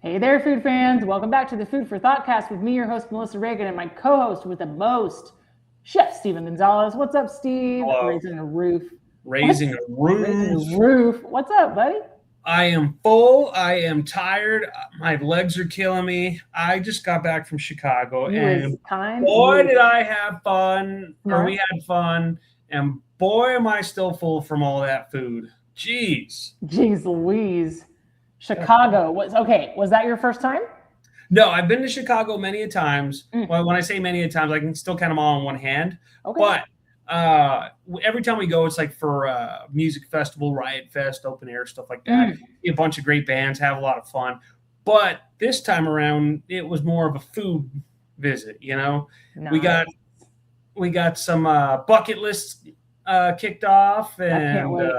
Hey there, food fans. Welcome back to the Food for Thoughtcast with me, your host, Melissa Reagan, and my co-host with the most, Chef Steven Gonzalez. What's up, Steve? Hello. Raising a roof. What? Raising a Raising a roof. roof. What's up, buddy? I am full. I am tired. My legs are killing me. I just got back from Chicago, You was and kind. You boy, was did I have fun, or we smart. had fun, and boy, am I still full from all that food. Jeez. Jeez Louise. Chicago. Was that your first time? No, I've been to Chicago many a times. Mm, Well, when I say many a times, I can still count them all on one hand. okay. But every time we go, it's like for music festival, Riot Fest, open air, stuff like that. Mm, See a bunch of great bands, have a lot of fun. But this time around, it was more of a food visit. We nice. got we got some bucket lists kicked off, I can't and wait.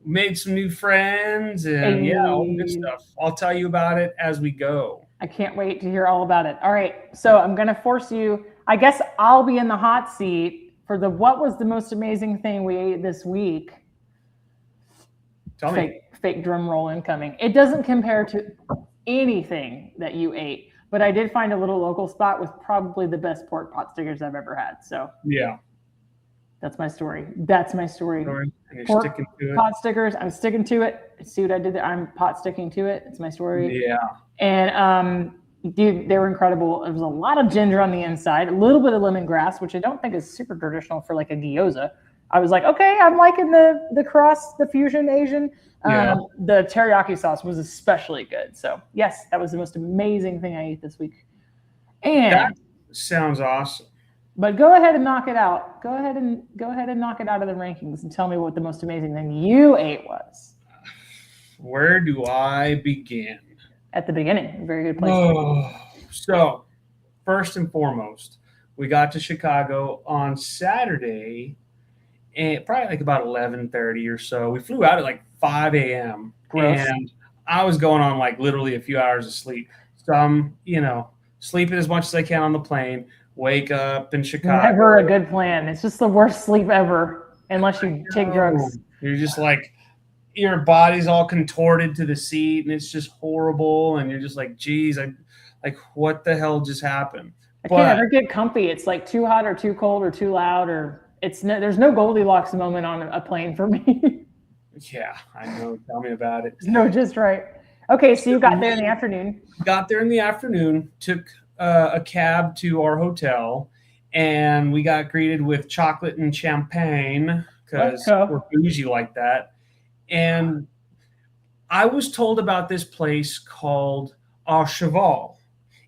made some new friends, and yeah, all the good Hey, stuff. I'll tell you about it as we go. I can't wait to hear all about it. All right. So I'm going to force you. I guess I'll be in the hot seat for the what was the most amazing thing we ate this week? Tell me. Fake drum roll incoming. It doesn't compare to anything that you ate, but I did find a little local spot with probably the best pork pot stickers I've ever had. So Yeah. that's my story. That's my story. Sorry, and you're Pork sticking to it. pot stickers. I'm sticking to it. See what I did there? I'm pot sticking to it. It's my story. Yeah. And dude, they were incredible. There was a lot of ginger on the inside, a little bit of lemongrass, which I don't think is super traditional for like a gyoza. I was like, okay, I'm liking the cross, the fusion Asian. Yeah. The teriyaki sauce was especially good. So yes, that was the most amazing thing I ate this week. And That sounds awesome. but go ahead and knock it out. Go ahead and knock it out of the rankings and tell me what the most amazing thing you ate was Where do I begin? at the beginning. Very good place. Oh, so first and foremost, we got to Chicago on Saturday, and probably like about 11:30 or so. We flew out at like 5 a.m. Gross. and I was going on like literally a few hours of sleep. So I'm, sleeping as much as I can on the plane. Wake up in Chicago. Never a good plan. It's just the worst sleep ever, unless you take drugs. You're just like, your body's all contorted to the seat, and it's just horrible. And you're just like, geez, what the hell just happened? I can't ever get comfy. It's like too hot or too cold or too loud, or there's no Goldilocks moment on a plane for me. Yeah, I know. Tell me about it. No, just right. Okay, so you got there in the afternoon. Got there in the afternoon, took a cab to our hotel, and we got greeted with chocolate and champagne because we're bougie like that. And I was told about this place called Au Cheval.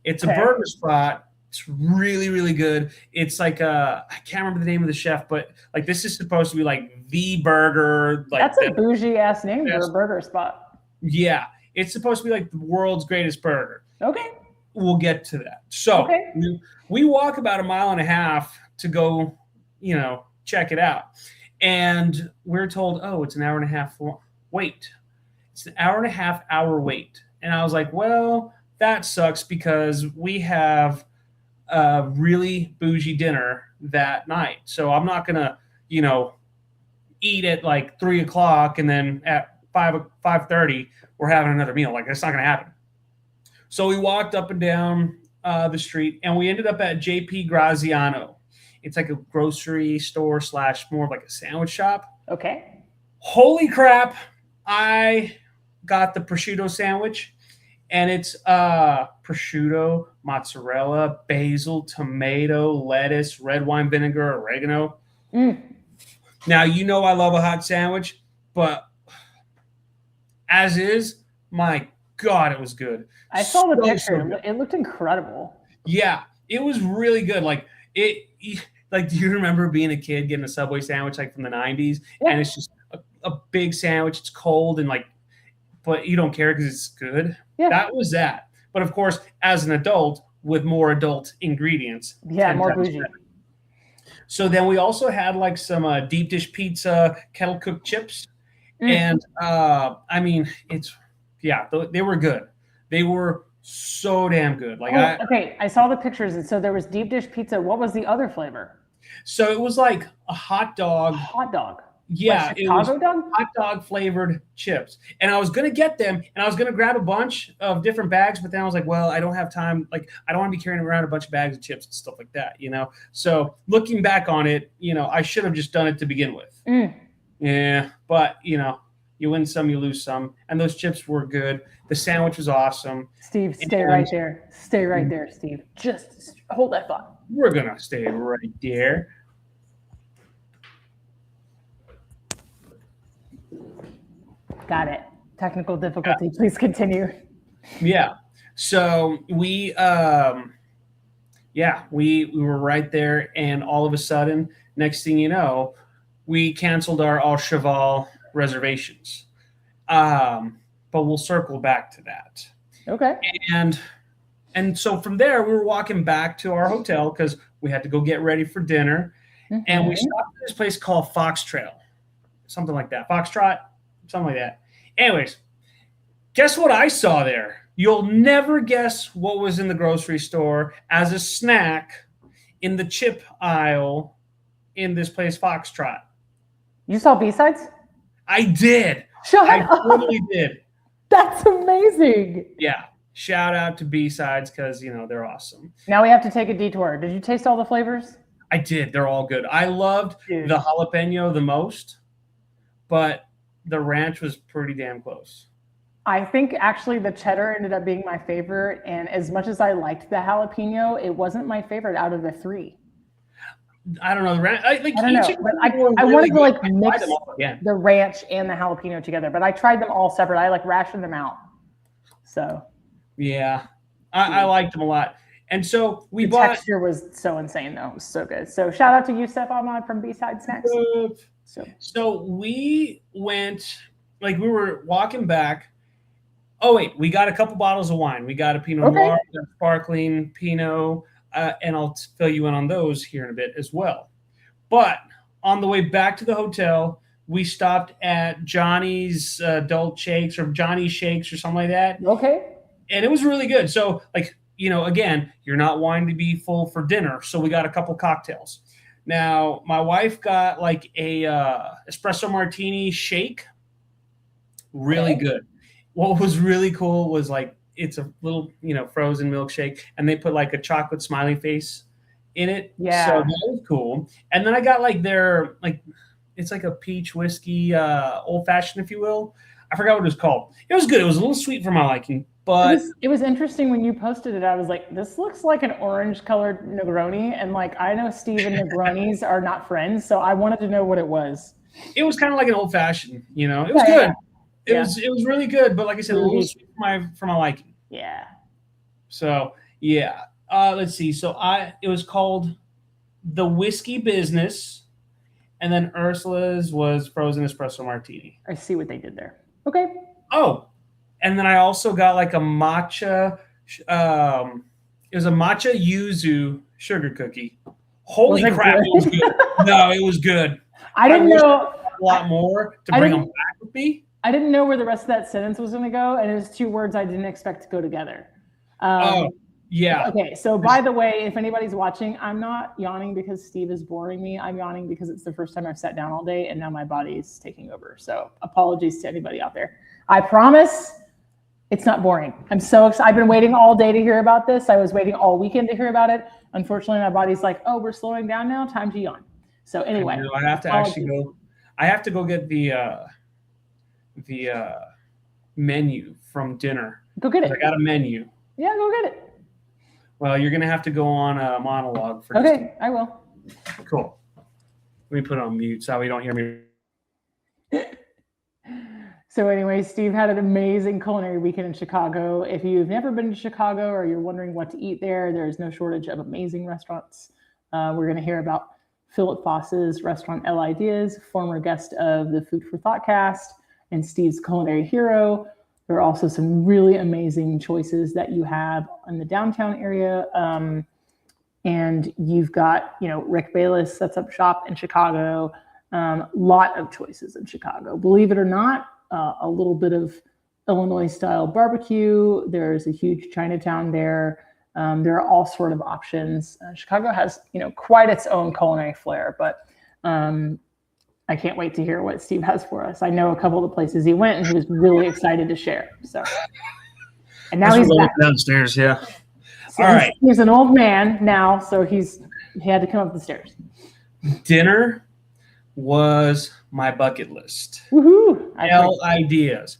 It's a burger spot. It's really, really good. It's like I can't remember the name of the chef, but like this is supposed to be like the burger. Like That's a bougie ass name for a burger spot. Yeah, it's supposed to be like the world's greatest burger. Okay. We'll get to that. So we walk about a mile and a half to go, check it out. And we're told, oh, it's an hour and a half wait. It's an hour and a half hour wait. And I was like, well, that sucks because we have a really bougie dinner that night. So I'm not going to, eat at like 3 o'clock and then at 5:30, we're having another meal. Like, that's not going to happen. So we walked up and down the street, and we ended up at JP Graziano. It's like a grocery store / more of like a sandwich shop. Okay. Holy crap. I got the prosciutto sandwich, and it's prosciutto, mozzarella, basil, tomato, lettuce, red wine vinegar, oregano. Now, I love a hot sandwich, but as is, my God, it was good. I saw the picture. It looked incredible. Yeah, it was really good. Like do you remember being a kid getting a Subway sandwich like from the 90s? Yeah. And it's just a big sandwich. It's cold and but you don't care because it's good. Yeah. That was that. But of course, as an adult with more adult ingredients. Yeah, more bougie. So then we also had like some deep dish pizza, kettle cooked chips. And they were good. They were so damn good. I saw the pictures, and so there was deep dish pizza. What was the other flavor? So it was like a hot dog. Hot dog. Yeah, like it was Chicago dog? hot dog flavored chips. And I was going to get them and I was going to grab a bunch of different bags, but then I was like, well, I don't have time. Like, I don't want to be carrying around a bunch of bags of chips and stuff like that, So looking back on it, I should have just done it to begin with. Yeah, but, you win some, you lose some. And those chips were good. The sandwich was awesome. Steve, stay right there. Stay right there, Steve. Just hold that thought. We're going to stay right there. Got it. Technical difficulty. Yeah. Please continue. Yeah. So we were right there, and all of a sudden, next thing you know, we canceled our Al Cheval reservations. But we'll circle back to that. Okay. And so from there, we were walking back to our hotel because we had to go get ready for dinner, and we stopped at this place called Fox Trail, something like that, Foxtrot. Something like that. Anyways, guess what I saw there? You'll never guess what was in the grocery store as a snack in the chip aisle in this place, Foxtrot. You saw B-sides? I did. I totally did. That's amazing. Yeah. Shout out to B-sides because, they're awesome. Now we have to take a detour. Did you taste all the flavors? I did. They're all good. I loved the jalapeno the most, but the ranch was pretty damn close. I think actually the cheddar ended up being my favorite, and as much as I liked the jalapeno, it wasn't my favorite out of the three. I don't know the ranch. I don't know, but I wanted to mix the ranch and the jalapeno together, but I tried them all separate. I rationed them out. So yeah, I liked them a lot, and so the texture was so insane though. It was so good. So shout out to Yusef Ahmad from B-Side Snacks. So we went, we were walking back. Oh, wait, we got a couple bottles of wine. We got a Pinot Noir, a sparkling Pinot, and I'll fill you in on those here in a bit as well. But on the way back to the hotel, we stopped at Johnny's Adult Shakes or Johnny's Shakes or something like that. Okay. And it was really good. So, again, you're not wanting to be full for dinner. So we got a couple cocktails. Now, my wife got a espresso martini shake. Really good. What was really cool was it's a little, frozen milkshake, and they put a chocolate smiley face in it. Yeah. So that was cool. And then I got their it's a peach whiskey old fashioned, if you will. I forgot what it was called. It was good. It was a little sweet for my liking. But it was interesting when you posted it. I was like, this looks like an orange-colored Negroni, and I know Steve and Negronis are not friends, so I wanted to know what it was. It was kind of like an old-fashioned, It was good. It was really good, but like I said, a little sweet for my liking. Yeah. So yeah, let's see. So it was called the Whiskey Business, and then Ursula's was frozen espresso martini. I see what they did there. Okay. Oh. And then I also got a matcha, it was a matcha yuzu sugar cookie. Holy crap, it was good. No, it was good. I didn't know a lot more to bring them back with me. I didn't know where the rest of that sentence was going to go, and it was two words I didn't expect to go together. Yeah. Okay, so by the way, if anybody's watching, I'm not yawning because Steve is boring me. I'm yawning because it's the first time I've sat down all day, and now my body's taking over. So apologies to anybody out there. I promise it's not boring. I'm so excited. I've been waiting all day to hear about this. I was waiting all weekend to hear about it. Unfortunately, my body's like, oh, we're slowing down now. Time to yawn. So anyway. I have to actually go. I have to go get the menu from dinner. Go get it. I got a menu. Yeah, go get it. Well, you're going to have to go on a monologue for Okay, I will. Cool. Let me put it on mute so we don't hear me. So anyway, Steve had an amazing culinary weekend in Chicago. If you've never been to Chicago or you're wondering what to eat there's no shortage of amazing restaurants. We're going to hear about Philip Foss's restaurant El Ideas, former guest of the Food for Thought cast, and Steve's culinary hero. There are also some really amazing choices that you have in the downtown area. And you've got, Rick Bayless sets up shop in Chicago. Lot of choices in Chicago. Believe it or not, a little bit of Illinois-style barbecue. There's a huge Chinatown there. There are all sort of options. Chicago has, quite its own culinary flair, but I can't wait to hear what Steve has for us. I know a couple of the places he went, and he was really excited to share. So, and now he's back downstairs. Yeah. So all right. He's an old man now, so he had to come up the stairs. Dinner was my bucket list. Woohoo! Ideas.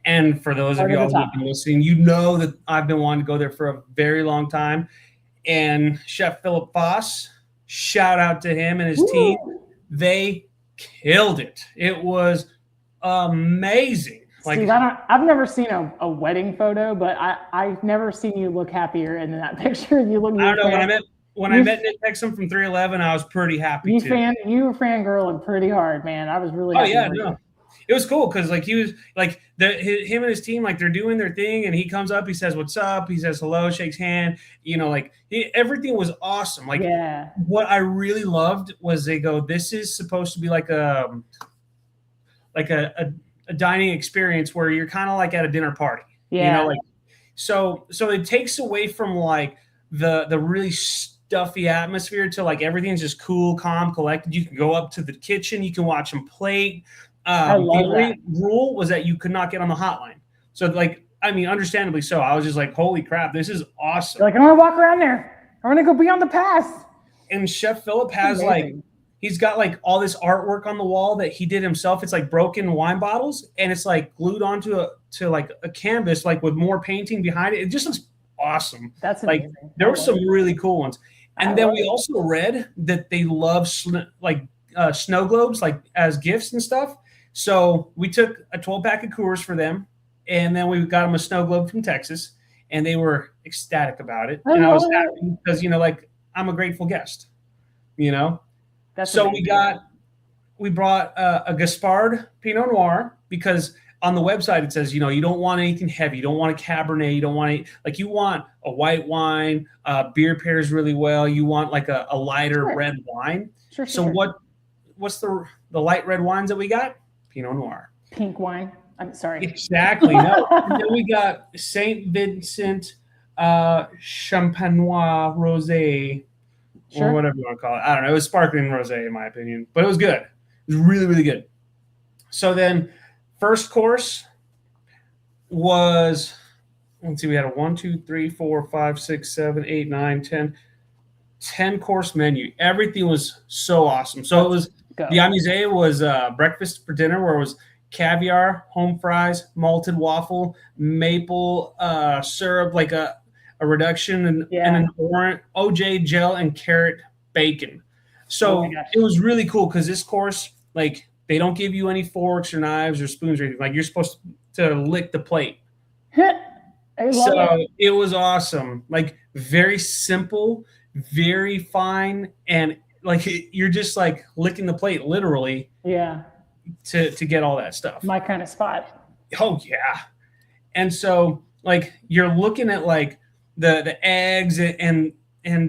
And for those of y'all who've been listening, you know that I've been wanting to go there for a very long time. And Chef Philip Foss, shout out to him and his team. They killed it. It was amazing. Steve, I've never seen a wedding photo, but I've never seen you look happier in that picture. You look. I don't know. When I met Nick Texum from 311, I was pretty happy. You were fangirling pretty hard, man. I was really. No. It was cool because like he was like him and his team, like they're doing their thing, and he comes up, he says what's up, he says hello, shakes hand, like everything was awesome. Like what I really loved was they go, this is supposed to be like a dining experience where you're kind of like at a dinner party. So it takes away from like the really stuffy atmosphere to like everything's just cool, calm, collected. You can go up to the kitchen, you can watch them plate. The only rule was that you could not get on the hotline. So, understandably so. I was just like, holy crap, this is awesome. You're like, I want to walk around there. I want to go beyond the pass. And Chef Philip has he's got like all this artwork on the wall that he did himself. It's like broken wine bottles, and it's like glued onto a canvas, like with more painting behind it. It just looks awesome. That's amazing. Like there were some really cool ones. And then we also read that they love snow globes, like as gifts and stuff. So we took a 12-pack of Coors for them, and then we got them a snow globe from Texas, and they were ecstatic about it. And I was happy because, I'm a grateful guest, That's so amazing. we brought a Gaspard Pinot Noir because on the website it says, you don't want anything heavy. You don't want a Cabernet. You don't want you want a white wine. Beer pairs really well. You want like a lighter red wine. Sure. What's the light red wines that we got? Pinot Noir. Pink wine. I'm sorry. Exactly. No. And then we got St. Vincent Champenois Rosé, or whatever you want to call it. I don't know. It was sparkling rosé in my opinion, but it was good. It was really, really good. So then first course was, let's see, we had a 1, 2, 3, 4, 5, 6, 7, 8, 9, 10 course menu. Everything was so awesome. So it was the amuse was breakfast for dinner, where it was caviar, home fries, malted waffle, maple syrup, like a reduction, and an orange OJ gel and carrot bacon. So it was really cool because this course, like, they don't give you any forks or knives or spoons or anything. Like, you're supposed to lick the plate. It was awesome. Like, very simple, very fine, and like you're just like licking the plate literally. Yeah. To get all that stuff. My kind of spot. Oh yeah. And so like you're looking at like the eggs and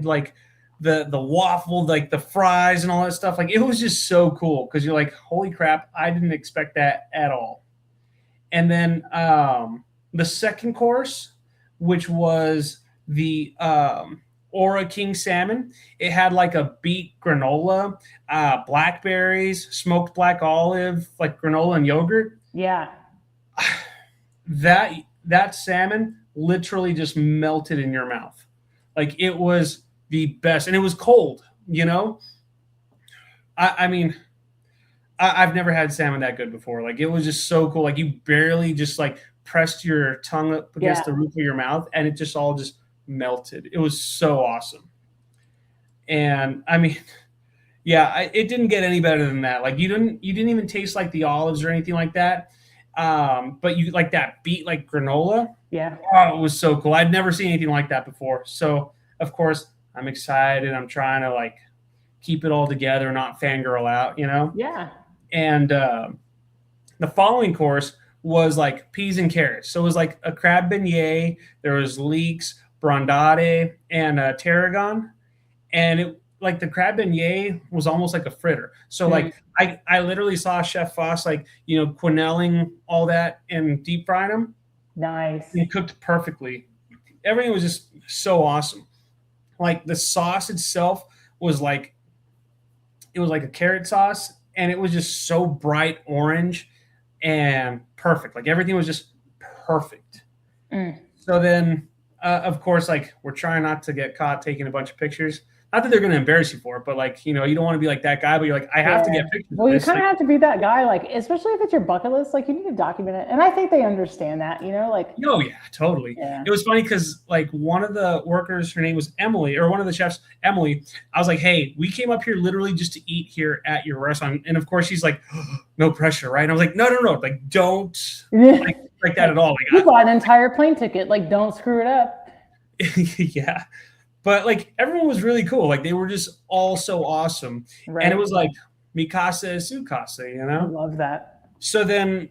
like the waffle, like the fries and all that stuff. Like it was just so cool because you're like, holy crap, I didn't expect that at all. And then the second course, which was the Aura King salmon. It had like a beet granola, blackberries, smoked black olive, like granola and yogurt. Yeah. That salmon literally just melted in your mouth. Like it was the best. And it was cold, I mean, I've never had salmon that good before. Like it was just so cool. Like you barely just like pressed your tongue up against the roof of your mouth, and it just all just melted. It was so awesome. And I mean, it didn't get any better than that. Like you didn't even taste like the olives or anything like that. But you like that beet like granola. Yeah. Oh, it was so cool. I'd never seen anything like that before. So of course I'm excited. I'm trying to like keep it all together, not fangirl out, Yeah. And the following course was like peas and carrots. So it was like a crab beignet. There was leeks, brandade, and tarragon. And it like the crab beignet was almost like a fritter. So like I literally saw Chef Foss like, quenelling all that and deep frying them. Nice. And cooked perfectly. Everything was just so awesome. Like the sauce itself was like, it was like a carrot sauce, and it was just so bright orange and perfect. Like everything was just perfect. So then, of course, like we're trying not to get caught taking a bunch of pictures. Not that they're going to embarrass you for it, but like, you don't want to be like that guy, but you're like, I have to get pictures. Well, you kind of have to be that guy, like, especially if it's your bucket list, like you need to document it. And I think they understand that, like. Oh yeah, totally. Yeah. It was funny because like one of the workers, her name was Emily, or one of the chefs, Emily. I was like, hey, we came up here literally just to eat here at your restaurant. And of course she's like, oh, no pressure, right? And I was like, no, like don't like that at all. Like, you bought an entire plane ticket, like don't screw it up. Yeah. But like everyone was really cool. Like they were just all so awesome. Right. And it was like Mikasa Sukasa, I love that. So then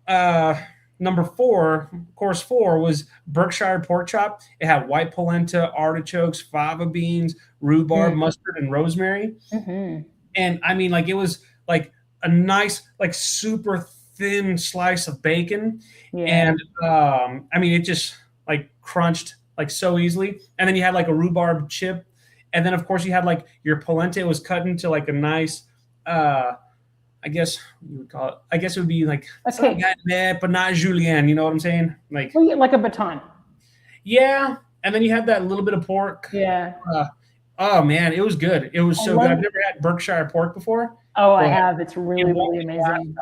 number 4, course 4 was Berkshire pork chop. It had white polenta, artichokes, fava beans, rhubarb, mustard, and rosemary. And I mean, like it was like a nice, like super thin slice of bacon. And I mean, it just like crunched like so easily. And then you had like a rhubarb chip. And then of course you had like your polenta was cut into like a nice, I guess you would call it, I guess it would be like, but not julienne, you know what I'm saying? Like a baton. Yeah. And then you had that little bit of pork. Yeah. Oh man, it was good. It was so good. I've never had Berkshire pork before. Oh, I have. It's really, really amazing.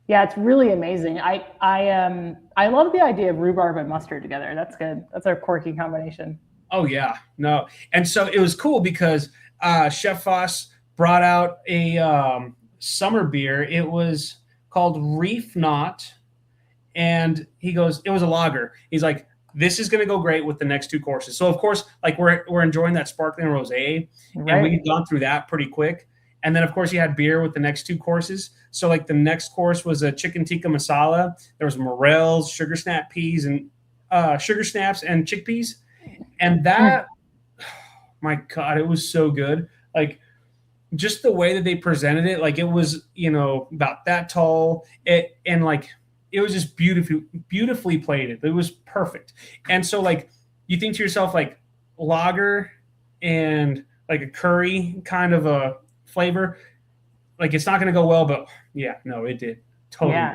Yeah, it's really amazing. I love the idea of rhubarb and mustard together. That's good. That's our quirky combination. Oh yeah, no. And so it was cool because Chef Foss brought out a summer beer. It was called Reef Knot, and he goes, it was a lager. He's like, this is going to go great with the next 2 courses. So of course, like we're enjoying that sparkling rosé, and we've gone through that pretty quick. And then, of course, you had beer with the next 2 courses. So, like, the next course was a chicken tikka masala. There was morels, sugar snap peas, and sugar snaps and chickpeas. And that, my God, it was so good. Like, just the way that they presented it, like, it was, about that tall. And, like, it was just beautifully plated. It was perfect. And so, like, you think to yourself, like, lager and, like, a curry kind of a flavor, like it's not going to go well, but yeah, no, it did totally. Yeah.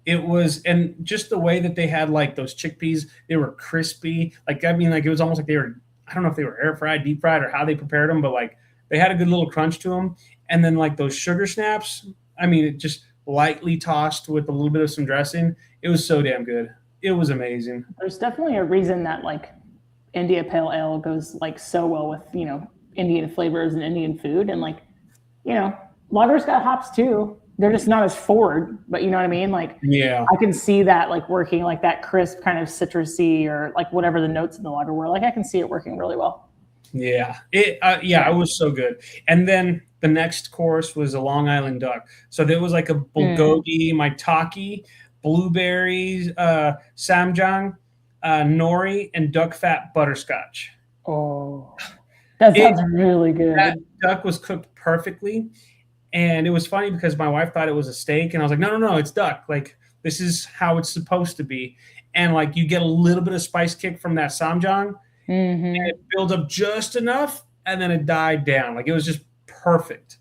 It was, and just the way that they had like those chickpeas, they were crispy. Like I mean, like it was almost like they were, I don't know if they were air fried, deep fried, or how they prepared them, but like they had a good little crunch to them. And then like those sugar snaps, I mean, it just lightly tossed with a little bit of some dressing. It was so damn good. It was amazing. There's definitely a reason that like India Pale Ale goes like so well with Indian flavors and Indian food, and like lager's got hops too. They're just not as forward, but you know what I mean? Like, yeah, I can see that like working, like that crisp kind of citrusy or like whatever the notes in the lager were. Like I can see it working really well. Yeah, it was so good. And then the next course was a Long Island duck. So there was like a bulgogi, maitake, blueberries, samjang, nori, and duck fat butterscotch. Oh. That sounds really good. That duck was cooked perfectly. And it was funny because my wife thought it was a steak. And I was like, no, it's duck. Like, this is how it's supposed to be. And, like, you get a little bit of spice kick from that samjang. And it built up just enough. And then it died down. Like, it was just perfect.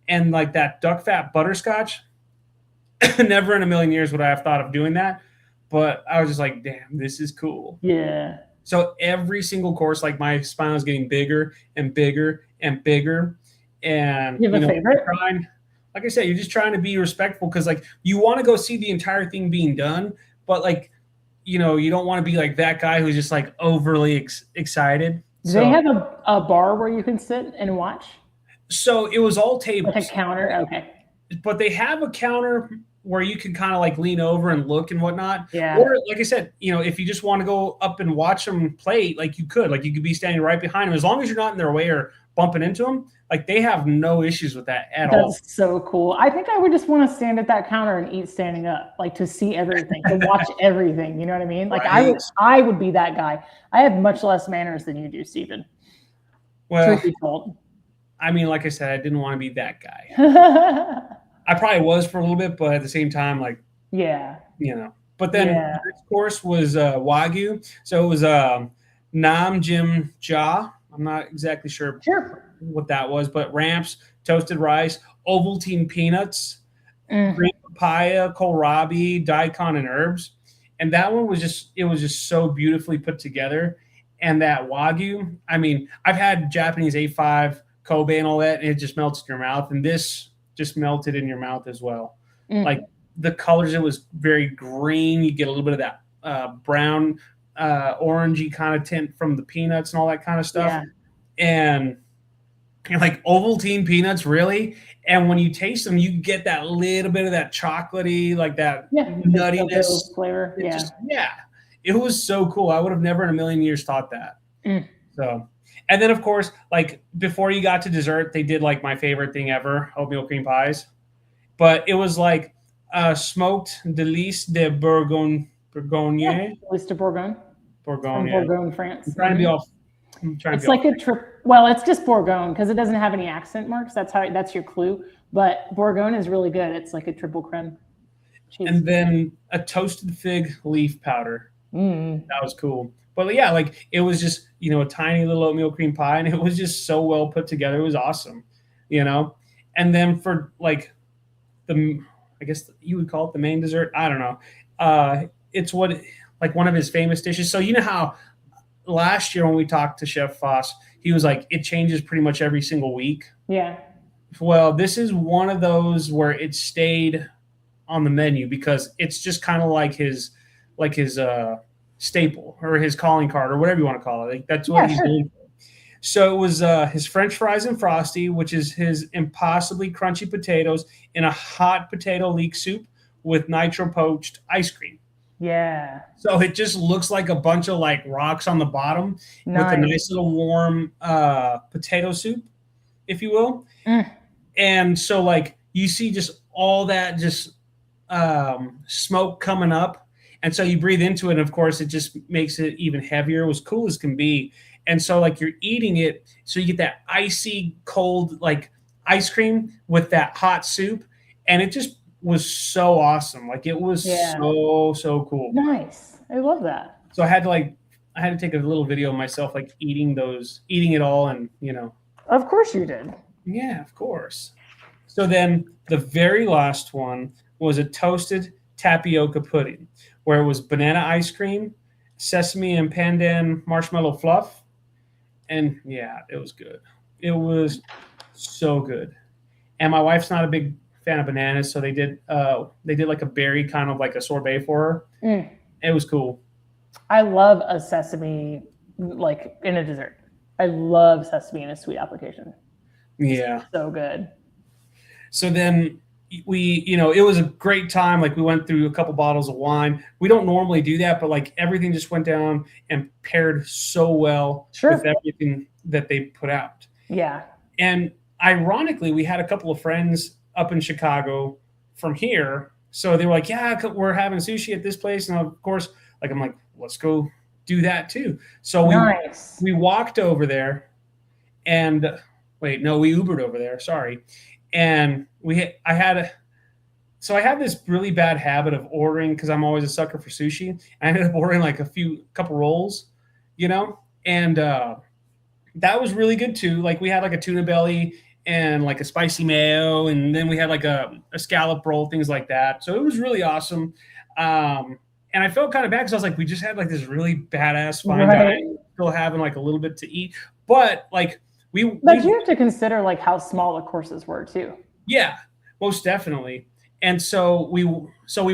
And, like, that duck fat butterscotch, never in a million years would I have thought of doing that. But I was just like, damn, this is cool. Yeah. So every single course, like my spine was getting bigger and bigger and bigger. And you have a favorite? Like I said, you're just trying to be respectful because like you want to go see the entire thing being done, but like, you don't want to be like that guy who's just like overly excited. Do they have a bar where you can sit and watch? So it was all tables. Like a counter? Okay. But they have a counter where you can kind of like lean over and look and whatnot. Yeah. Or like I said, if you just want to go up and watch them play, like you could be standing right behind them. As long as you're not in their way or bumping into them, like they have no issues with that at all. That's so cool. I think I would just want to stand at that counter and eat standing up, like to see everything, to watch everything. You know what I mean? Like right. I would be that guy. I have much less manners than you do, Stephen. Well, truth be told. I mean, like I said, I didn't want to be that guy. I probably was for a little bit, but at the same time, like, yeah, But then the next course was Wagyu. So it was Nam Jim Ja. I'm not exactly sure what that was, but ramps, toasted rice, Ovaltine peanuts, green papaya, kohlrabi, daikon, and herbs. And that one was just so beautifully put together. And that wagyu, I mean, I've had Japanese A5 Kobe and all that, and it just melts in your mouth. And this just melted in your mouth as well. Like the colors, it was very green. You get a little bit of that brown, orangey kind of tint from the peanuts and all that kind of stuff. Yeah. And like Ovaltine peanuts, really. And when you taste them, you get that little bit of that chocolatey, like that nuttiness flavor. It was so cool. I would have never in a million years thought that. So, and then of course, like before you got to dessert, they did like my favorite thing ever, oatmeal cream pies. But it was like smoked Delice de Bourgogne. Delice de Bourgogne. Bourgogne, Bourgogne, France. I'm trying to be all. It's like a trip. Well, it's just Bourgogne because it doesn't have any accent marks. That's your clue. But Bourgogne is really good. It's like a triple creme cheese. And then a toasted fig leaf powder. That was cool. But yeah, like it was just a tiny little oatmeal cream pie, and it was just so well put together. It was awesome, And then for like I guess you would call it the main dessert. I don't know. It's like one of his famous dishes. So you know how last year when we talked to Chef Foss, he was like, it changes pretty much every single week. Yeah. Well, this is one of those where it stayed on the menu because it's just kind of like his staple or his calling card or whatever you want to call it. Like, that's what he's doing. So it was his French fries and frosty, which is his impossibly crunchy potatoes in a hot potato leek soup with nitro poached ice cream. Yeah. So it just looks like a bunch of like rocks on the bottom with a nice little warm potato soup, if you will. And so like you see just all that just smoke coming up. And so you breathe into it. And of course, it just makes it even heavier. It was cool as can be. And so like you're eating it. So you get that icy cold like ice cream with that hot soup. And it just was so awesome. Like it was so cool. Nice. I love that. So I had to take a little video of myself like eating it all and Of course you did. Yeah, of course. So then the very last one was a toasted tapioca pudding where it was banana ice cream, sesame and pandan marshmallow fluff. And yeah, it was good. It was so good. And my wife's not a big fan of bananas, so they did like a berry kind of like a sorbet for her. It was cool. I love a sesame like in a dessert. I love sesame in a sweet application. Yeah. It's so good. So then it was a great time. Like we went through a couple bottles of wine. We don't normally do that, but like everything just went down and paired so well with everything that they put out. Yeah. And ironically, we had a couple of friends up in Chicago from here. So they were like, yeah, we're having sushi at this place. And of course, like, I'm like, let's go do that too. So we walked over there and we Ubered over there. Sorry. And I had this really bad habit of ordering because I'm always a sucker for sushi. I ended up ordering like a couple rolls, and that was really good too. Like we had like a tuna belly and like a spicy mayo, and then we had like a scallop roll, things like that. So it was really awesome. And I felt kind of bad because I was like, we just had like this really badass fine dining, still having like a little bit to eat, but like. But you have to consider like how small the courses were too. Yeah, most definitely. And so we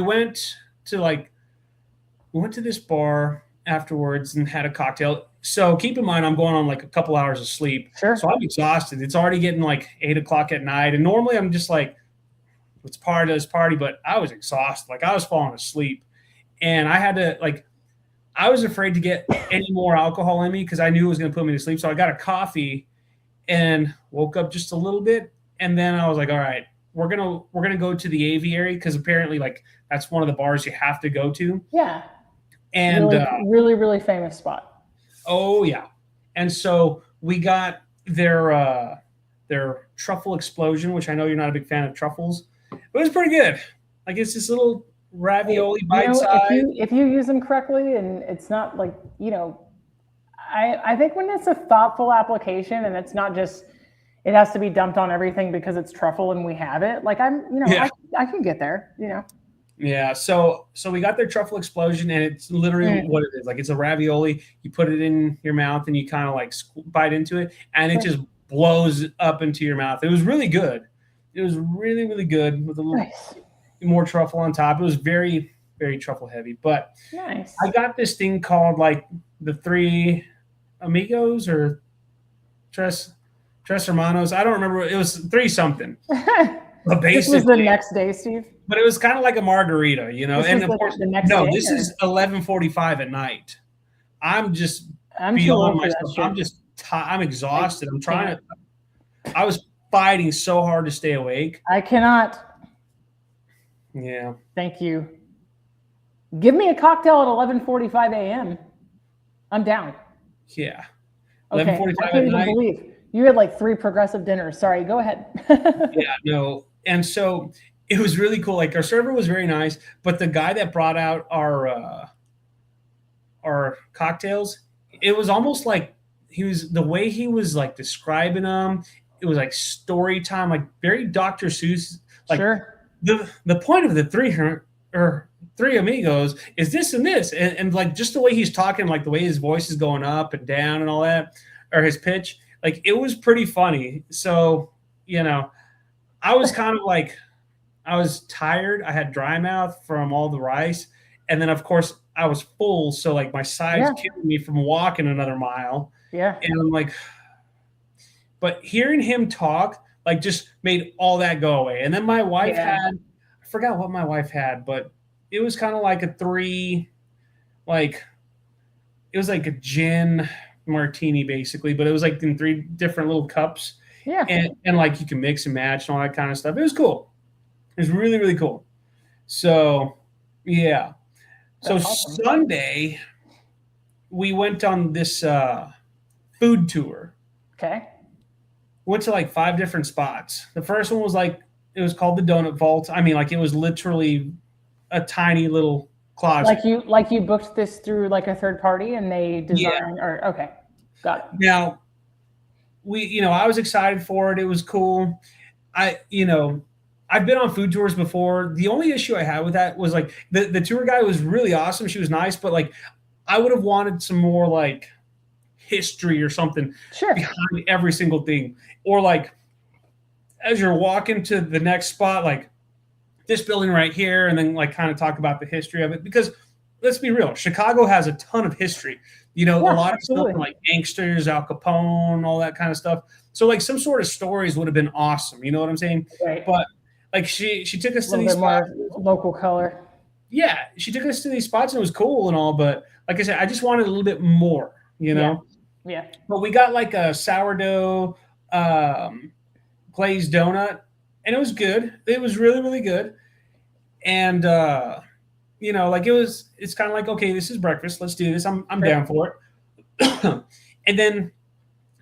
went to this bar afterwards and had a cocktail. So keep in mind, I'm going on like a couple hours of sleep. Sure. So I'm exhausted. It's already getting like 8:00 at night. And normally I'm just like, let's party. But I was exhausted. Like I was falling asleep. And I had to I was afraid to get any more alcohol in me because I knew it was going to put me to sleep. So I got a coffee and woke up just a little bit, and then I was like, all right, we're gonna go to the aviary because apparently like that's one of the bars you have to go to. Yeah. And really, really famous spot. Oh yeah. And so we got their truffle explosion, which I know you're not a big fan of truffles, but it was pretty good. Like it's this little ravioli bite size. If you use them correctly, and it's not like I think when it's a thoughtful application and it's not just, it has to be dumped on everything because it's truffle and we have it. Like I can get there, Yeah, so we got their truffle explosion, and it's literally what it is. Like, it's a ravioli. You put it in your mouth, and you kind of like bite into it, and it just blows up into your mouth. It was really good. It was really, really good with a little more truffle on top. It was very, very truffle heavy. But nice. I got this thing called like the Three Amigos or Tres Hermanos. I don't remember. It was three something. But basically, this was the next day, Steve. But it was kind of like a margarita, and of course, the next no, day, this is 11:45 at night. I'm beyond myself. I'm exhausted. I was fighting so hard to stay awake. I cannot. Yeah. Thank you. Give me a cocktail at 11:45 a.m. I'm down. Yeah. 11:45 I can't even believe you had like 3 progressive dinners. Sorry, go ahead. Yeah, no. And so it was really cool. Like, our server was very nice, but the guy that brought out our cocktails, it was almost like the way he was like describing them, it was like story time, like very Dr. Seuss. Like, sure. The point of the Three Amigos is this and this, and like just the way he's talking, like the way his voice is going up and down and all that, or his pitch, like it was pretty funny. So, I was kind of like, I was tired. I had dry mouth from all the rice. And then, of course, I was full. So, like, my sides killing me from walking another mile. Yeah. And I'm like, but hearing him talk, like, just made all that go away. And then my wife I forgot what my wife had, but it was kind of like a 3, like, it was like a gin martini, basically. But it was like in 3 different little cups. Yeah. And like you can mix and match and all that kind of stuff. It was cool. It was really, really cool. So, yeah. That's awesome. Sunday, we went on this food tour. Okay. Went to like 5 different spots. The first one was like, it was called the Donut Vault. I mean, like, it was literally a tiny little closet. Like you booked this through like a third party and they designed okay. Got it. Now, I was excited for it. It was cool. I've been on food tours before. The only issue I had with that was like the tour guide was really awesome. She was nice, but like I would have wanted some more like history or something behind every single thing. Or like as you're walking to the next spot, like this building right here, and then like kind of talk about the history of it. Because let's be real, Chicago has a ton of history. A lot of stuff like gangsters, Al Capone, all that kind of stuff. So like some sort of stories would have been awesome. You know what I'm saying? Right. But like she took us to these spots. Local color. Yeah, she took us to these spots and it was cool and all. But like I said, I just wanted a little bit more. Yeah. But we got like a sourdough glazed donut, and it was good. It was really, really good. And like it's kind of like, okay, this is breakfast. Let's do this. I'm down for it. And then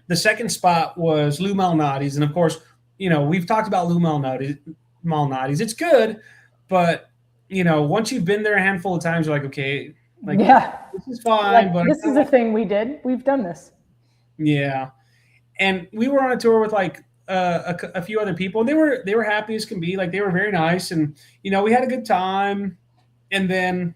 the second spot was Lou Malnati's. And of course, we've talked about Lou Malnati's. It's good, but once you've been there a handful of times, you're like, okay, like this is fine. But this is a thing we did. We've done this. Yeah. And we were on a tour with like a few other people, and they were happy as can be. Like, they were very nice, and we had a good time. And then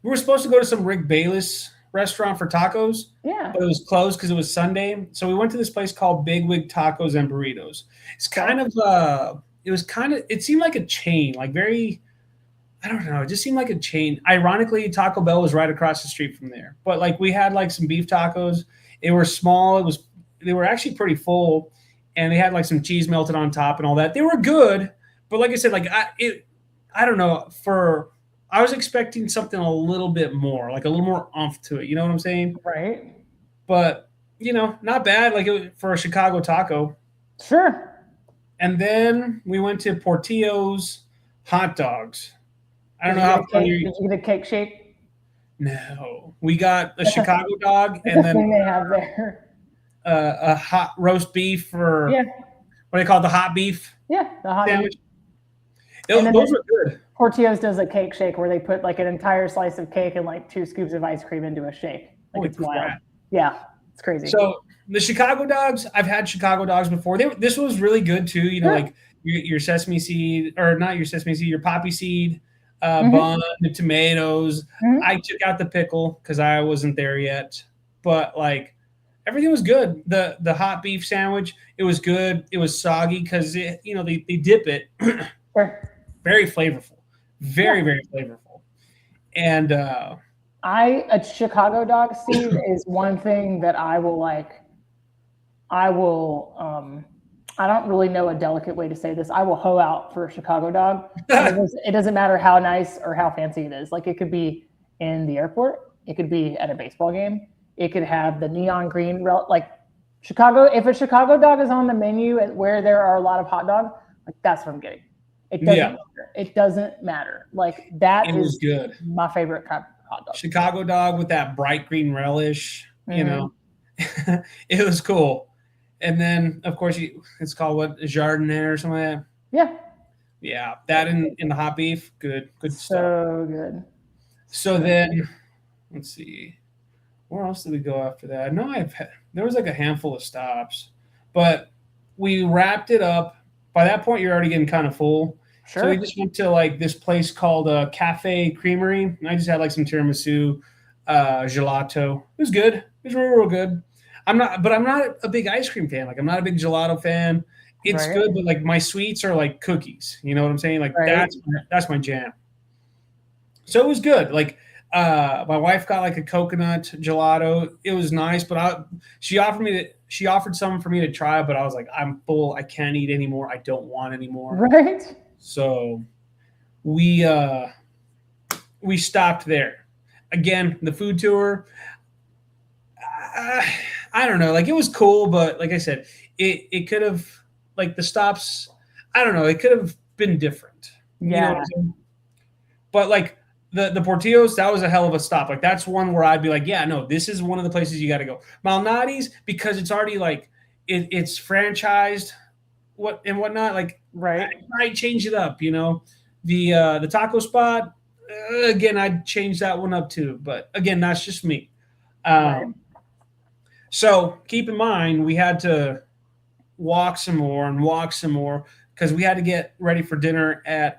we were supposed to go to some Rick Bayless restaurant for tacos. Yeah. But it was closed because it was Sunday. So we went to this place called Big Wig Tacos and Burritos. It's kind of it seemed like a chain, like very, I don't know, it just seemed like a chain. Ironically, Taco Bell was right across the street from there. But like we had like some beef tacos. They were small. They were actually pretty full, and they had like some cheese melted on top and all that. They were good, but like I said, like I don't know, I was expecting something a little bit more, like a little more oomph to it. You know what I'm saying? Right. But, not bad, like for a Chicago taco. Sure. And then we went to Portillo's hot dogs. I don't know how did you get a cake shake? No. We got a Chicago dog, and then they have there. A hot roast beef, or what do they call it, the hot beef? Yeah, the hot sandwich. Beef. Those were good. Portillo's does a cake shake where they put like an entire slice of cake and like 2 scoops of ice cream into a shake. Like, it's wild. Yeah. It's crazy. So the Chicago dogs, I've had Chicago dogs before. This was really good too. You know, like your sesame seed, or not your sesame seed, your poppy seed bun, the tomatoes. I took out the pickle because I wasn't there yet, but like everything was good. The hot beef sandwich, it was good. It was soggy because they dip it. Very flavorful, very flavorful, and a Chicago dog, Steve, is one thing that I will like. I don't really know a delicate way to say this. I will hoe out for a Chicago dog. It doesn't matter how nice or how fancy it is. Like it could be in the airport. It could be at a baseball game. It could have the neon green, like Chicago. If a Chicago dog is on the menu where there are a lot of hot dogs, like that's what I'm getting. It doesn't matter. It doesn't matter. Like that is good. My favorite kind of hot dog. Chicago dog with that bright green relish, you know, it was cool. And then, of course, it's called what, Jardiniere or something like that? Yeah. Yeah, that in the hot beef, good stuff. So good. So then, let's see. Where else did we go after that? No, there was like a handful of stops. But we wrapped it up. By that point, you're already getting kind of full. Sure. So we just went to like this place called Cafe Creamery. And I just had like some tiramisu, gelato. It was good. It was real good. I'm not a big ice cream fan. Like I'm not a big gelato fan. It's good, but like my sweets are like cookies. You know what I'm saying? Like that's my jam. So it was good. Like my wife got like a coconut gelato. It was nice, but she offered some for me to try, but I was like, I'm full. I can't eat anymore. I don't want anymore. Right. So we stopped there. Again, the food tour. I don't know. Like it was cool, but like I said, it could have, like the stops. I don't know. It could have been different. Yeah. You know what I'm saying? But like the Portillo's, that was a hell of a stop. Like that's one where I'd be like, yeah, no, this is one of the places you got to go. Malnati's, because it's already like it's franchised, whatnot. Like I change it up. You know, the taco spot. Again, I'd change that one up too. But again, that's just me. So keep in mind, we had to walk some more because we had to get ready for dinner at,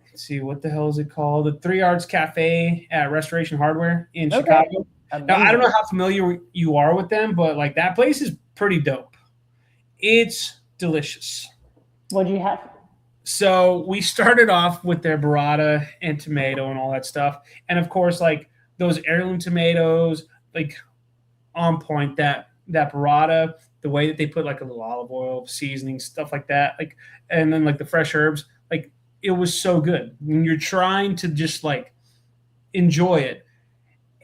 let's see, what the hell is it called? The 3 Arts Cafe at Restoration Hardware in Chicago. Now, I don't know how familiar you are with them, but like that place is pretty dope. It's delicious. What do you have? So we started off with their burrata and tomato and all that stuff. And of course, like those heirloom tomatoes, like on point, that burrata, the way that they put like a little olive oil, seasoning, stuff like that, like, and then like the fresh herbs, like it was so good when you're trying to just like enjoy it.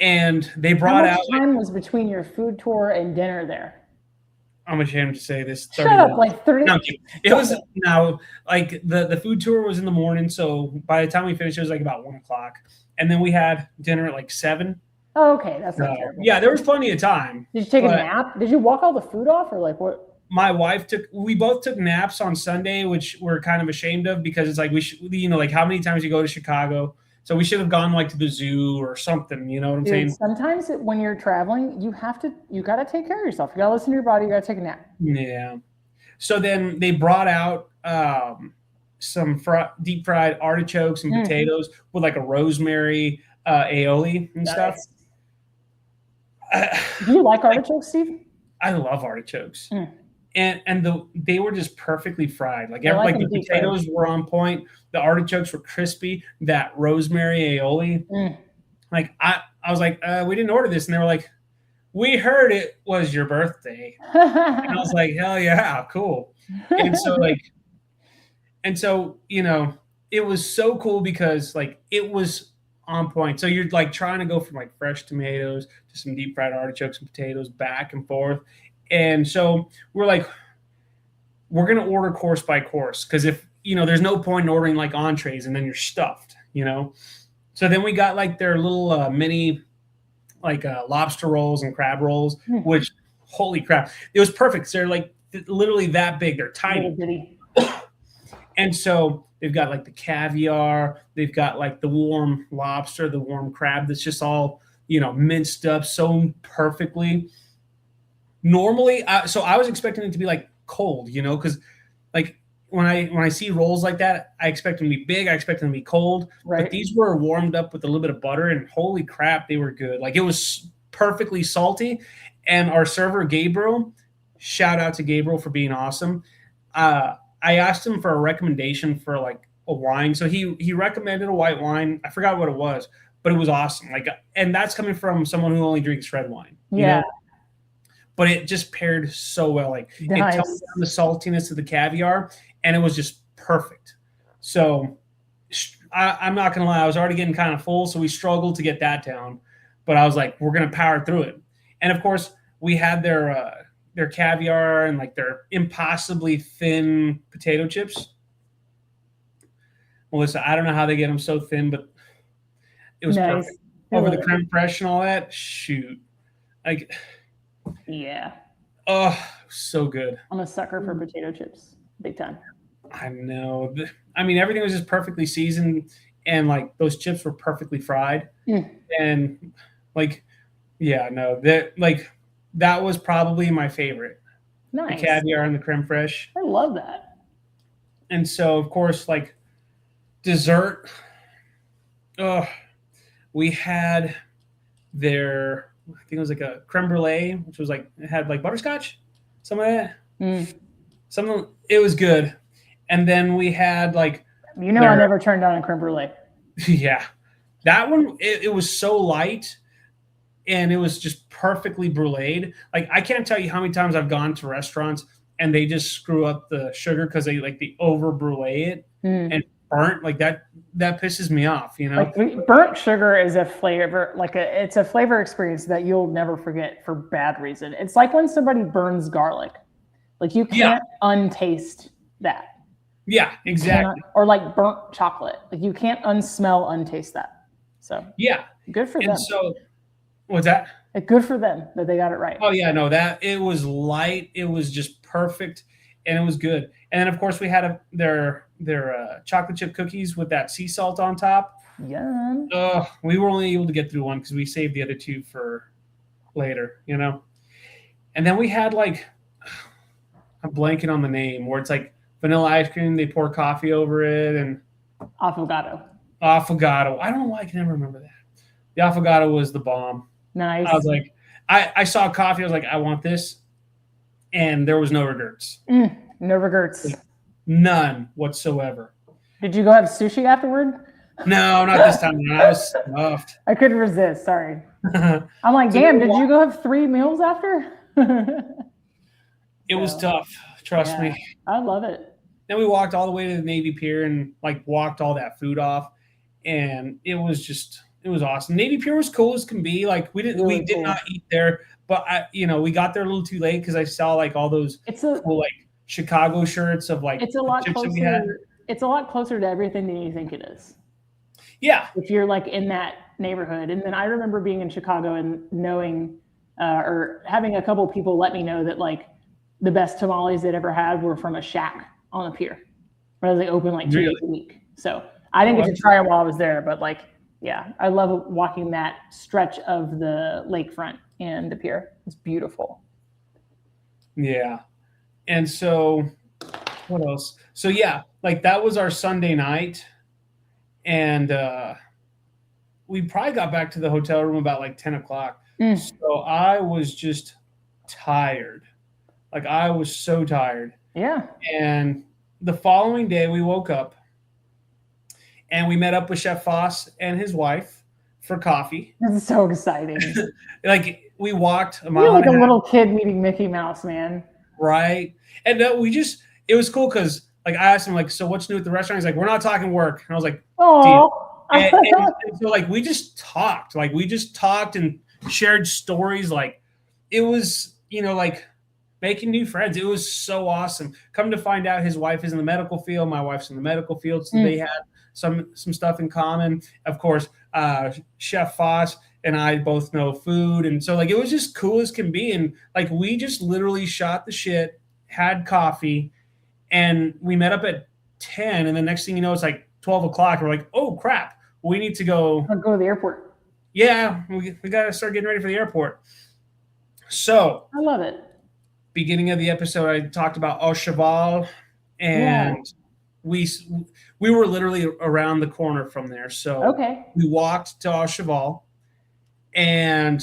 And they brought out. How much time was between your food tour and dinner there? I'm ashamed to say this. 30 Shut up, minutes. Like 30. No, it was now like the food tour was in the morning, so by the time we finished, it was like about 1:00, and then we had dinner at like 7. Oh, okay, that's not terrible. Yeah, there was plenty of time. Did you take a nap? Did you walk all the food off, or like what? My wife we both took naps on Sunday, which we're kind of ashamed of because it's like we should, you know, like how many times you go to Chicago, so we should have gone like to the zoo or something. You know what I'm saying? Sometimes when you're traveling, you got to take care of yourself. You got to listen to your body. You got to take a nap. Yeah. So then they brought out some deep fried artichokes and potatoes with like a rosemary aioli and stuff. Do you like artichokes, Steve? I love artichokes, and they were just perfectly fried. Like the potatoes were on point, the artichokes were crispy. That rosemary aioli, like I was like, we didn't order this, and they were like, we heard it was your birthday, and I was like, hell yeah, cool. And so you know, it was so cool because like it was on point. So you're like trying to go from like fresh tomatoes to some deep fried artichokes and potatoes, back and forth. And so we're like, we're going to order course by course. Cause if, you know, there's no point in ordering like entrees and then you're stuffed, you know? So then we got like their little mini, like lobster rolls and crab rolls, which holy crap, it was perfect. They're like literally that big. They're tiny. And so they've got like the caviar, they've got like the warm lobster, the warm crab that's just all minced up so perfectly. Normally, so I was expecting it to be like cold, because like when I see rolls like that, I expect them to be big. I expect them to be cold. Right. But these were warmed up with a little bit of butter, and holy crap, they were good. Like it was perfectly salty. And our server Gabriel, shout out to Gabriel for being awesome. I asked him for a recommendation for like a wine, so he recommended a white wine. I forgot what it was, but it was awesome. Like, and that's coming from someone who only drinks red wine. Yeah. But it just paired so well. Like nice. It toned down the saltiness of the caviar, and it was just perfect. So I'm not gonna lie, I was already getting kind of full, so we struggled to get that down. But I was like, we're gonna power through it. And of course, we had their caviar and like their impossibly thin potato chips. Melissa, I don't know how they get them so thin, but it was perfect. Over the creme fraiche and all that. Shoot, like. Yeah. Oh, so good. I'm a sucker for potato chips. Big time. I know. I mean, everything was just perfectly seasoned, and like those chips were perfectly fried. And like, yeah, no, that was probably my favorite. Nice. The caviar and the creme fraiche. I love that. And so, of course, like dessert. We had their. I think it was like a creme brulee, which was like it had like butterscotch, some of that. Something. It was good, and then we had like. I never turned down a creme brulee. Yeah, that one it was so light, and it was just perfectly bruleed. Like I can't tell you how many times I've gone to restaurants and they just screw up the sugar because they over brulee it and burnt like that. That pisses me off, Like burnt sugar is a flavor, it's a flavor experience that you'll never forget for bad reason. It's like when somebody burns garlic, like you can't untaste that. Yeah, exactly. Or like burnt chocolate, like you can't untaste that. So yeah, good for them. So what's that? Good for them that they got it right. Oh yeah, no, that it was light, it was just perfect, and it was good. And then of course we had their chocolate chip cookies with that sea salt on top. Yum. We were only able to get through one because we saved the other two for later, And then we had like, I'm blanking on the name, where it's like vanilla ice cream, they pour coffee over it, and affogato. I don't know why I can never remember that. The affogato was the bomb. Nice. I was like, I saw coffee, I was like, I want this, and there was no regrets. No regrets. None whatsoever. Did you go have sushi afterward? No, not this time. I was stuffed. I couldn't resist. Sorry. I'm like, damn, did you go have 3 meals after? It was tough. Trust me. I love it. Then we walked all the way to the Navy Pier and like walked all that food off. And it was awesome. Navy Pier was cool as can be. Like we did not eat there, but we got there a little too late because I saw like all those cool like Chicago shirts of like it's a lot closer. It's a lot closer to everything than you think it is. Yeah. If you're like in that neighborhood. And then I remember being in Chicago and knowing or having a couple people let me know that like the best tamales they'd ever had were from a shack on the pier. Where they open like 2 days a week. So I didn't get to try them while I was there, but like, yeah, I love walking that stretch of the lakefront and the pier. It's beautiful. Yeah. And so what else? So yeah, like that was our Sunday night. And we probably got back to the hotel room about like 10 o'clock. So I was just tired. Like I was so tired. Yeah. And the following day we woke up and we met up with Chef Foss and his wife for coffee. This is so exciting. Like we walked a mile. You're like a little kid meeting Mickey Mouse, man. Right. And it was cool because like I asked him like, so what's new at the restaurant? He's like, we're not talking work. And I was like, oh. And so like we just talked and shared stories. Like it was, like making new friends. It was so awesome. Come to find out his wife is in the medical field. My wife's in the medical field. So they had some stuff in common. Of course, Chef Foss and I both know food. And so like, it was just cool as can be. And like, we just literally shot the shit, had coffee, and we met up at 10. And the next thing you know, it's like 12 o'clock. We're like, oh crap, we need to go to the airport. Yeah, we got to start getting ready for the airport. So I love it. Beginning of the episode, I talked about Au Cheval, and Yeah. we we were literally around the corner from there. So Okay. we walked to Au Cheval, and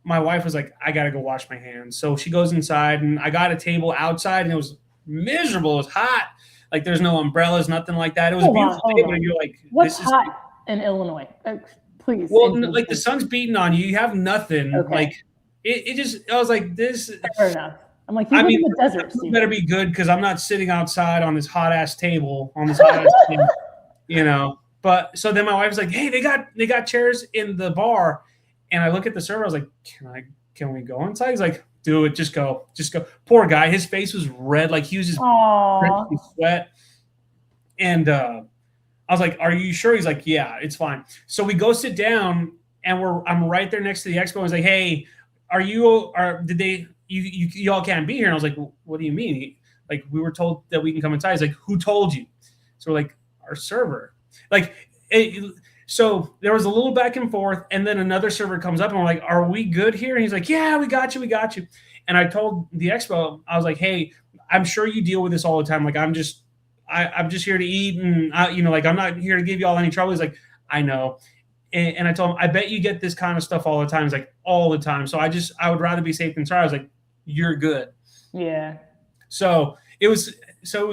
my wife was like, "I gotta go wash my hands." So she goes inside, and I got a table outside, and it was miserable. It was hot. Like there's no umbrellas, nothing like that. It was a beautiful table, and you're like, "What's "This is." hot in Illinois?" Please. Well, like the sun's beating on you, you have nothing. Okay. Like it just. I was like, "This." Fair enough. I'm like, you live in the desert. It better be good because I'm not sitting outside on this hot ass table on this hot ass table, you know. But so then my wife's like, "Hey, they got chairs in the bar," and I look at the server. I was like, Can we go inside?" He's like, "Do it. Just go. Poor guy. His face was red, like he was just drenched in sweat. And I was like, "Are you sure?" He's like, "Yeah, it's fine." So we go sit down, and I'm right there next to the expo. I was like, "Hey, did they? You all can't be here." And I was like, "What do you mean?" Like, we were told that we can come inside. He's like, "Who told you?" So we're like, "Our server." Like, so there was a little back and forth, and then another server comes up, and we're like, "Are we good here?" And he's like, "Yeah, we got you. And I told the expo, I was like, "Hey, I'm sure you deal with this all the time. Like, I'm just here to eat, and like, I'm not here to give you all any trouble." He's like, "I know." And I told him, "I bet you get this kind of stuff all the time." He's like, "All the time." So I would rather be safe than sorry. I was like, "You're good." Yeah. So it was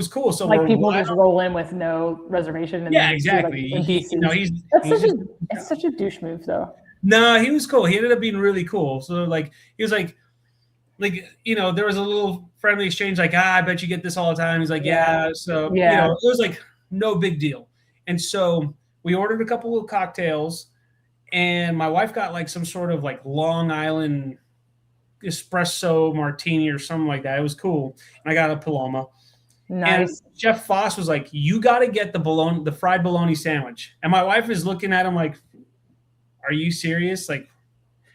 cool. So like people just roll in with no reservation. And exactly. It's such a douche move, though. No, he was cool. He ended up being really cool. So like he was like there was a little friendly exchange. Like, I bet you get this all the time. He's like, yeah. So it was like no big deal. And so we ordered a couple of cocktails, and my wife got like some sort of like Long Island espresso martini or something like that. It was cool. And I got a Paloma. Nice. And Chef Foss was like, "You got to get the fried bologna sandwich." And my wife is looking at him like, "Are you serious?" Like,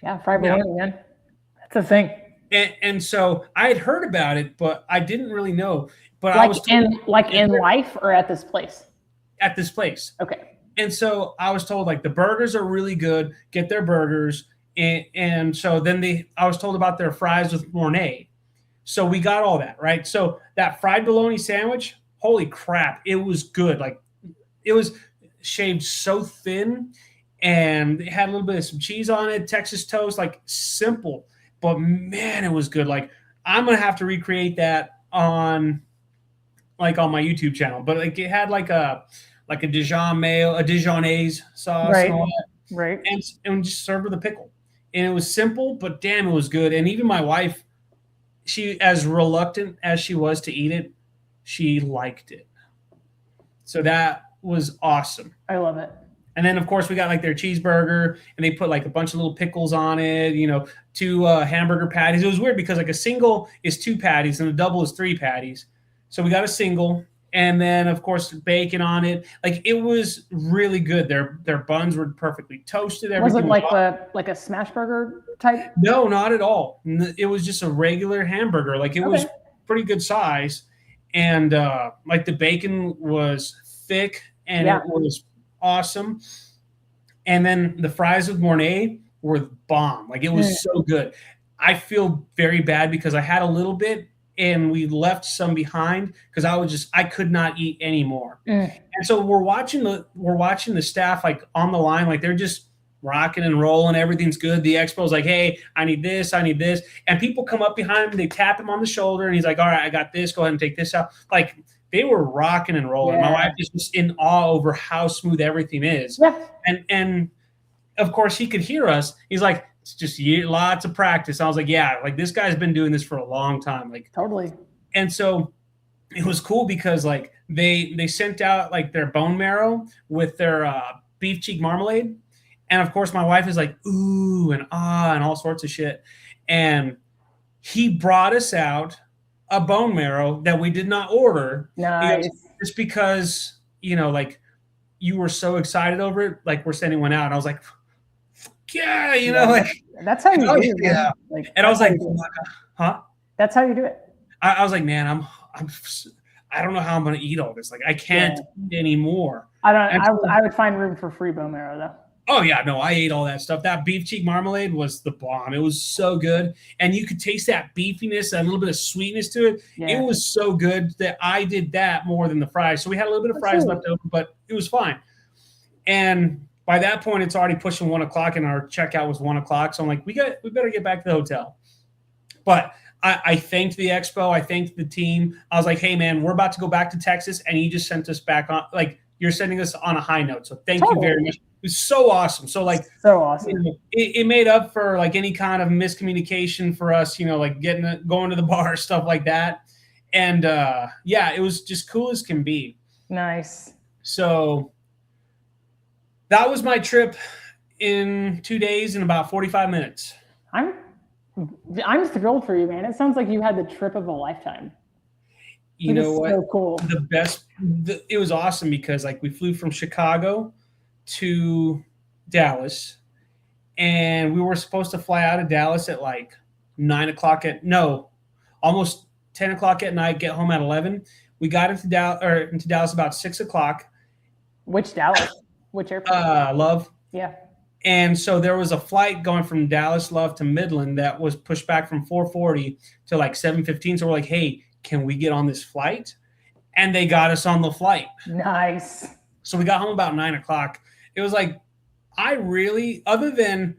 yeah, fried bologna, man. That's a thing. And so I had heard about it, but I didn't really know. But like I was told, in life or at this place? At this place. Okay. And so I was told like the burgers are really good. Get their burgers. And so then I was told about their fries with Mornay. So we got all that, right? So that fried bologna sandwich, holy crap, it was good. Like, it was shaved so thin, and it had a little bit of some cheese on it, Texas toast, like simple, but man, it was good. Like, I'm gonna have to recreate that on my YouTube channel. But like, it had like a Dijon mayo, a Dijonnaise sauce, right, and all that, right, and just served with a pickle. And it was simple, but damn, it was good. And even my wife, she, as reluctant as she was to eat it, she liked it. So that was awesome. I love it. And then, of course, we got like their cheeseburger, and they put like a bunch of little pickles on it, 2 hamburger patties. It was weird because like a single is 2 patties and a double is 3 patties. So we got a single, and then, of course, bacon on it. Like, it was really good. Their buns were perfectly toasted. Everything was it like a smash burger type? No, not at all. It was just a regular hamburger. Like, it was pretty good size, and like the bacon was thick, and it was awesome. And then the fries with Mornay were bomb. Like, it was so good. I feel very bad because I had a little bit, and we left some behind because I could not eat anymore. And so we're watching the staff like on the line, like they're just rocking and rolling. Everything's good. The expo's like, "Hey, I need this. And people come up behind him, they tap him on the shoulder, and he's like, "All right, I got this. Go ahead and take this out." Like, they were rocking and rolling. Yeah. My wife is just in awe over how smooth everything is. Yeah. And of course he could hear us. He's like, "It's just lots of practice." I was like, "Yeah, like this guy's been doing this for a long time." Like, totally. And so it was cool because like they sent out like their bone marrow with their beef cheek marmalade. And of course my wife is like, ooh and ah and all sorts of shit. And he brought us out a bone marrow that we did not order. Nice. Just because, like you were so excited over it, like we're sending one out. And I was like, yeah, like that's how you do it. Yeah. Like, and I was like, huh? That's how you do it. I was like, man, I don't know how I'm going to eat all this. Like, I can't eat anymore. I would find room for free bone marrow though. Oh yeah, no, I ate all that stuff. That beef cheek marmalade was the bomb. It was so good, and you could taste that beefiness, and a little bit of sweetness to it. Yeah. It was so good that I did that more than the fries. So we had a little bit of fries left over, but it was fine. And by that point, it's already pushing 1 o'clock, and our checkout was 1 o'clock. So I'm like, we better get back to the hotel. But I thanked the expo. I thanked the team. I was like, hey man, we're about to go back to Texas, and you just sent us back on. Like, you're sending us on a high note. So thank you very much. It was so awesome. So like, so awesome. You know, it made up for like any kind of miscommunication for us, you know, like going to the bar, stuff like that. And yeah, it was just cool as can be. Nice. So that was my trip in 2 days and about 45 minutes. I'm thrilled for you, man. It sounds like you had the trip of a lifetime. You know what? So cool. It was awesome because like we flew from Chicago to Dallas, and we were supposed to fly out of Dallas at like 9 o'clock almost 10 o'clock at night, get home at 11. We got into Dallas about 6 o'clock. Which Dallas? Which airport? Love. Yeah. And so there was a flight going from Dallas Love to Midland that was pushed back from 4:40 to like 7:15. So we're like, hey, can we get on this flight? And they got us on the flight. Nice. So we got home about 9 o'clock. It was like, I really, other than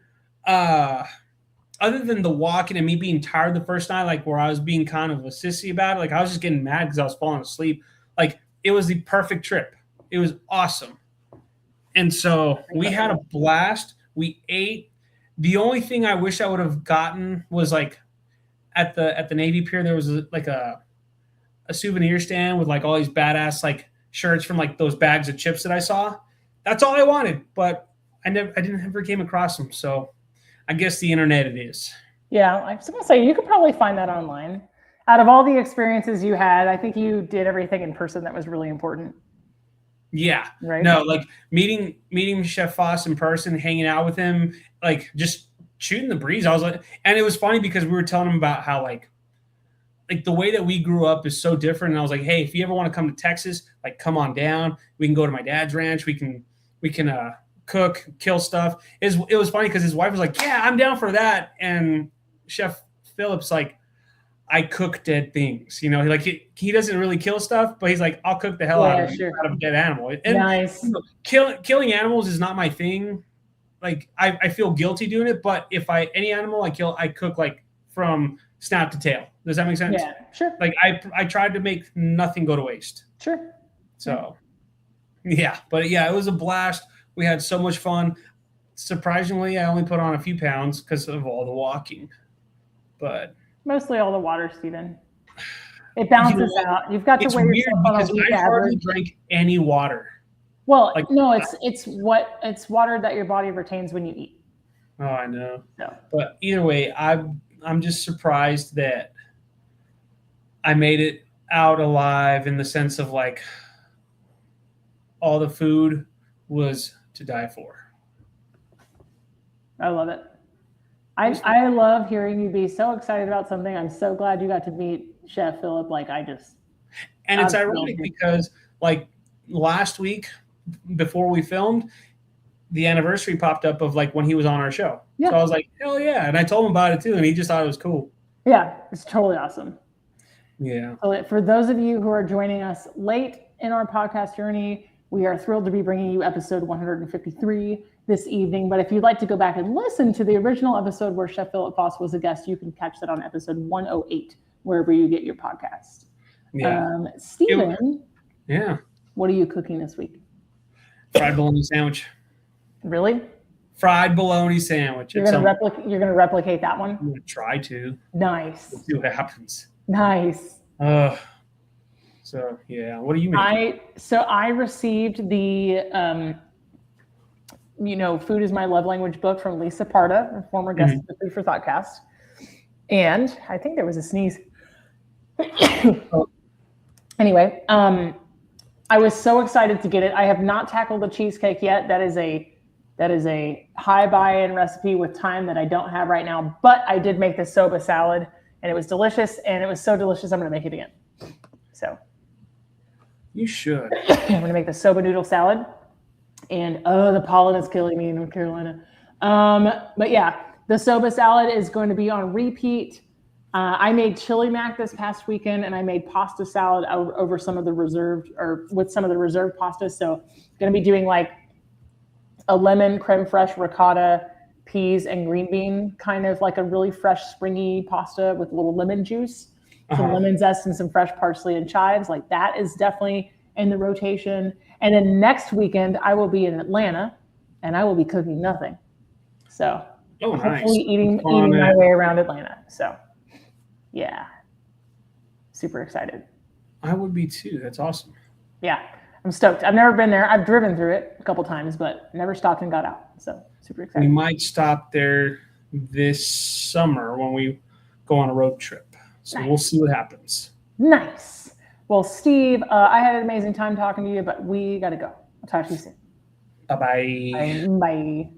the walking and me being tired the first night, like where I was being kind of a sissy about it, like I was just getting mad because I was falling asleep. Like it was the perfect trip. It was awesome. And so we had a blast. We ate. The only thing I wish I would have gotten was like at the Navy Pier, there was like a souvenir stand with like all these badass like shirts from like those bags of chips that I saw. That's all I wanted, but I didn't ever came across them. So I guess the internet it is. Yeah, I was going to say you could probably find that online. Out of all the experiences you had, I think you did everything in person that was really important. Yeah. Right. No, like meeting Chef Foss in person, hanging out with him, like just shooting the breeze. I was like, and it was funny because we were telling him about how like the way that we grew up is so different. And I was like, hey, if you ever want to come to Texas, like come on down. We can go to my dad's ranch. We can cook, kill stuff. It was funny because his wife was like, yeah, I'm down for that. And Chef Philip's like, I cook dead things, you know, he doesn't really kill stuff, but he's like, I'll cook the hell out of a dead animal. And nice. You know, killing animals is not my thing. Like I feel guilty doing it, but if any animal I kill, I cook like from snap to tail. Does that make sense? Yeah, sure. Like I tried to make nothing go to waste. Sure. So yeah, but yeah, it was a blast. We had so much fun. Surprisingly, I only put on a few pounds because of all the walking, but mostly all the water, Steven. It balances out. You've got to weigh yourself on a week I hardly average. drink any water. Well, like, no, it's water that your body retains when you eat. Oh, I know. So. But either way, I'm just surprised that I made it out alive in the sense of like all the food was to die for. I love it. I love hearing you be so excited about something. I'm so glad you got to meet Chef Philip. And it's ironic because like last week before we filmed, the anniversary popped up of like when he was on our show. Yeah. So I was like, hell yeah. And I told him about it too. And he just thought it was cool. Yeah, it's totally awesome. Yeah. So for those of you who are joining us late in our podcast journey, we are thrilled to be bringing you episode 153 this evening. But if you'd like to go back and listen to the original episode where Chef Philip Foss was a guest, you can catch that on episode 108, wherever you get your podcast. Yeah. Steven, yeah. What are you cooking this week? Fried bologna sandwich. Really? Fried bologna sandwich. You're gonna replicate that one? I'm gonna try to. Nice. Let's see what happens. Nice. So yeah, what do you make? I received the Food is My Love Language book from Lisa Parda, a former guest of the Food for Thoughtcast. And I think there was a sneeze. Anyway, I was so excited to get it. I have not tackled the cheesecake yet. That is a high buy-in recipe with time that I don't have right now. But I did make the soba salad, and it was delicious. And it was so delicious, I'm going to make it again. So you should. I'm going to make the soba noodle salad. And the pollen is killing me in North Carolina. But yeah, the soba salad is going to be on repeat. I made chili mac this past weekend, and I made pasta salad over some of the reserved, or with some of the reserved pastas. So going to be doing like a lemon creme fraiche ricotta, peas, and green bean, kind of like a really fresh, springy pasta with a little lemon juice, some lemon zest, and some fresh parsley and chives. Like that is definitely in the rotation. And then next weekend, I will be in Atlanta, and I will be cooking nothing. So hopefully eating my way around Atlanta. So yeah, super excited. I would be too. That's awesome. Yeah, I'm stoked. I've never been there. I've driven through it a couple times, but never stopped and got out. So super excited. We might stop there this summer when we go on a road trip. So we'll see what happens. Nice. Well, Steve, I had an amazing time talking to you, but we got to go. I'll talk to you soon. Bye-bye. Bye.